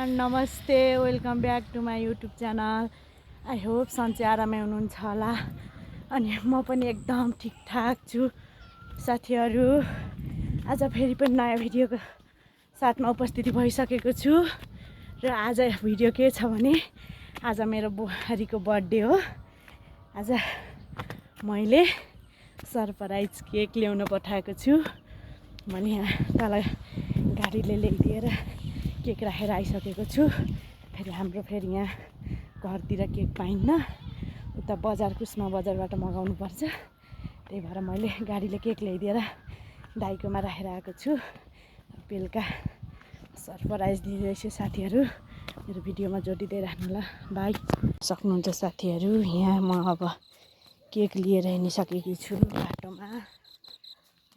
नमस्ते, welcome back to my YouTube channel. I hope सन्चै आरामै हुनुहुन्छ होला। अनि म पनि एकदम ठिकठाक छु साथीहरू। आज फेरि पनि नयाँ भिडियोको साथमा उपस्थिति भइसकेको छु। र आज भिडियो के छ भने आज मेरो बुहारीको बर्थडे हो। आज मैले सरप्राइज केक ल्याउन पठाएको छु। मैले यहाँ तल गाडीले ल्याइदिएर केक राखेर आइसकेको छु। फेरि यहाँ घरतिर केक पाइन्न, उता बजार कुस्मा बजारबाट मगाउनु पर्छ। त्यही भएर मैले गाडीले केक ल्याइदिएर दाइकोमा राखेर आएको छु। बेलुका सरप्राइज दिँदैछु साथीहरू, मेरो भिडियोमा जोडिँदै राख्नु ल। बाई। सक्नुहुन्छ साथीहरू, यहाँ म अब केक लिएर हिँडिसकेकी छु बाटोमा।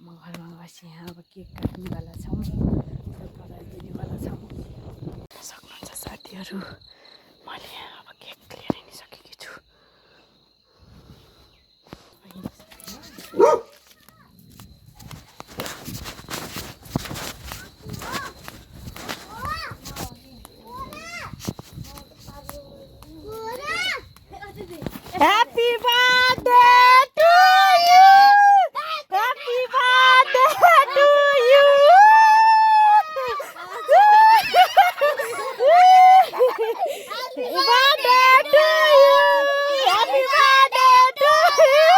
म घरमा बसी यहाँ अब केक काट्नेवाला छौँ, सरप्राइज दिनेवाला छौँ। सक्नुहुन्छ साथीहरू, मैले यहाँ अब केक लिएर हिँडिसकेकी छु। Happy birthday to you! Happy birthday to you! Birthday to you! Happy birthday to you!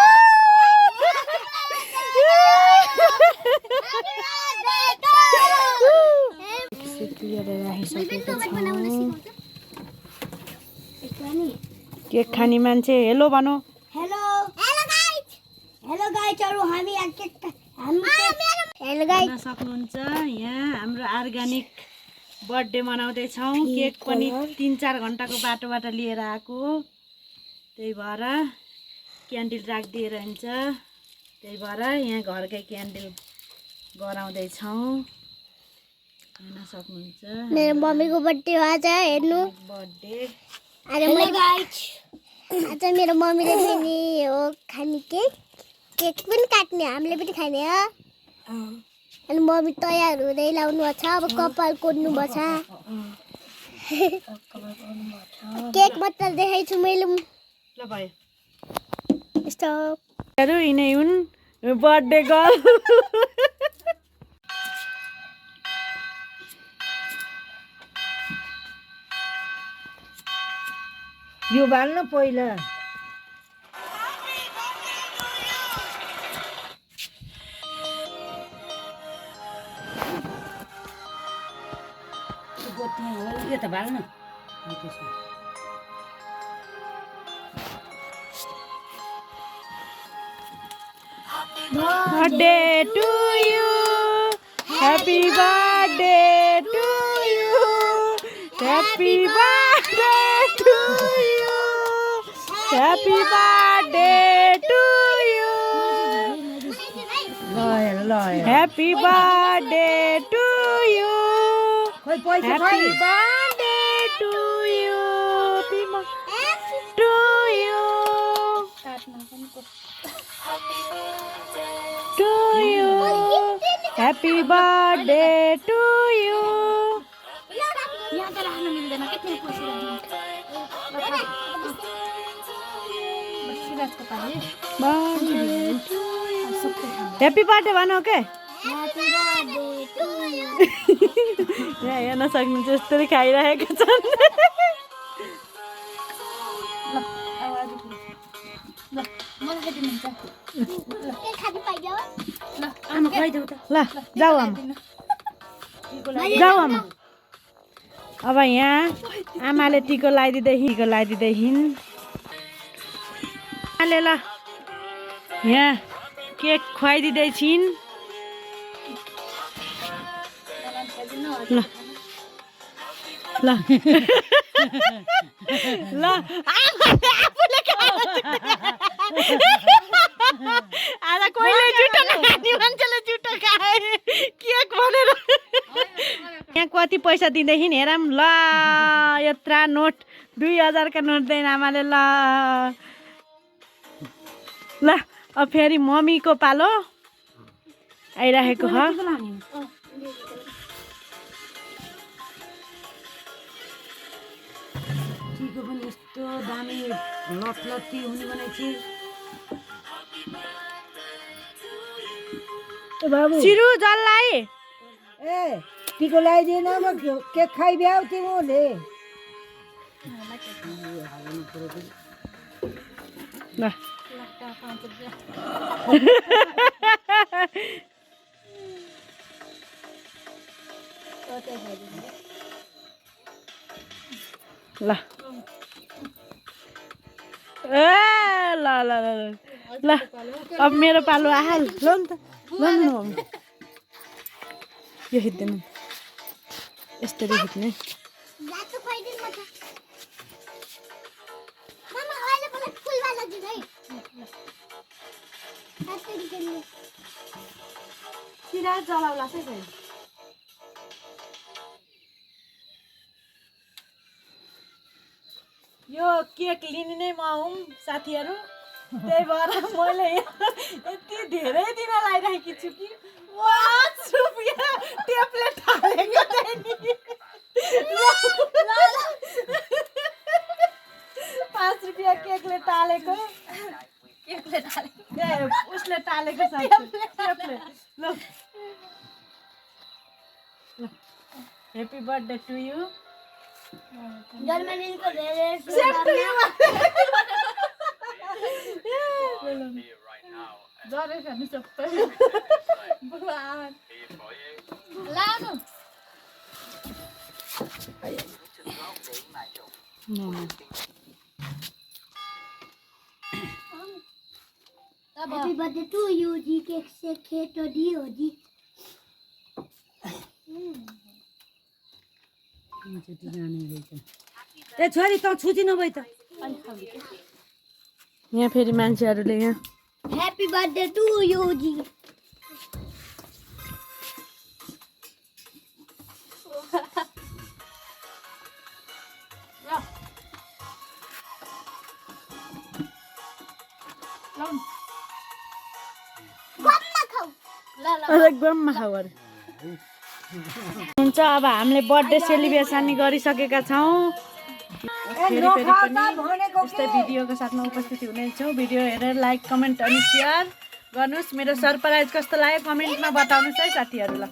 Cake खाने मान्छे हेलो भनो। हेलो हेलो गाइस, हेलो गाइसहरु, हामी हेलो गाइस सक्नुहुन्छ यहाँ हाम्रो अर्ग्यानिक बर्थडे मनाउँदै छौँ। केक पनि 3-4 घण्टाको बाटोबाट लिएर आएको, त्यही भएर क्यान्डल राखिदिएर हुन्छ। त्यही भएर यहाँ घरकै क्यान्डल गराउँदै छौँ। हेर्न सक्नुहुन्छ मेरो मम्मीको बर्थडे हो आज, हेर्नु बर्थडे। हेलो गाइस, आज मेरो मम्मीले पनि हो खाने केक, केक पनि काट्ने, हामीले पनि खाने हो। अनि मम्मी तयार हुँदै लाउनु छ, अब कपाल कोड्नु पर्छ। केक मात्र देखाइछु मैले। ल भयो। स्टप। यिनै हुन् बर्थडे गर्ल। यो बाल्नु पहिला। यो त बाल्नु। Birthday to you, happy birthday to you, happy birthday to you, happy birthday to you, happy birthday to you, happy birthday to you, to you. To you, happy birthday to you. Happy birthday भनौ के? यहाँ हेर्न सक्नुहुन्छ यस्तरी खाइरहेका छन्। ल जाऊ आमा, जाऊ आमा। अब यहाँ आमाले टिको लगाइदिँदै हिँड। आले ल यहाँ केक खुवाइदिँदै छिन्। ल ल ल आज कोहीले जुठो नखाने मान्छेले जुठो खाए केक भनेर। यहाँ कति पैसा दिँदैछिन् हेरौँ ल। यत्रा नोट 2000 का नोट दिएन आमाले। ल ल अब फेरि मम्मीको पालो आइरहेको हो। लट्ठीको पनि यस्तो दामी लट्ठी हुने बनाएको छु ए बाबु चिरु जल्लाई ए टिको लगाइदिएन म केक खाइब्याउ तिमीले ल ल ए ल ल ल ल अब मेरो पालो आहाल ल नि त ल नि मम्मी यो खिच्दैन यसरी खिच्ने लाटो खुवाइदिनु म त मम्मा अहिले मलाई फुलवाला दिनु है कसरी दिनु सिधा जलाउला चाहिँ यो केक लिने नै म हुँ साथीहरू त्यही भएर मैले यति धेरै दिन लगाइरहेकी छु कि 5 रुपियाँ टेप्लेट हालेको थिएँ नि 5 रुपियाँ केकले टालेको उसले टालेको छ टेप्लेट ल ह्याप्पी बर्थडे टु यु जन्मदिनको धेरै जरे खानु सबै लानु Happy birthday to you, जी केक से खेत दी हो जी ए छोरी त छुची नभई त यहाँ फेरि मान्छेहरूले यहाँ Happy birthday to you, जी एकदम खाऊ हुन्छ अब हामीले बर्थडे सेलिब्रेसन गरिसकेका छौँ फेरि फेरि पनि यस्तै भिडियोको साथमा उपस्थिति हुनेछौँ भिडियो हेरेर लाइक कमेन्ट अनि सेयर गर्नुहोस् मेरो सरप्राइज कस्तो लाग्यो कमेन्टमा बताउनुहोस् है साथीहरूलाई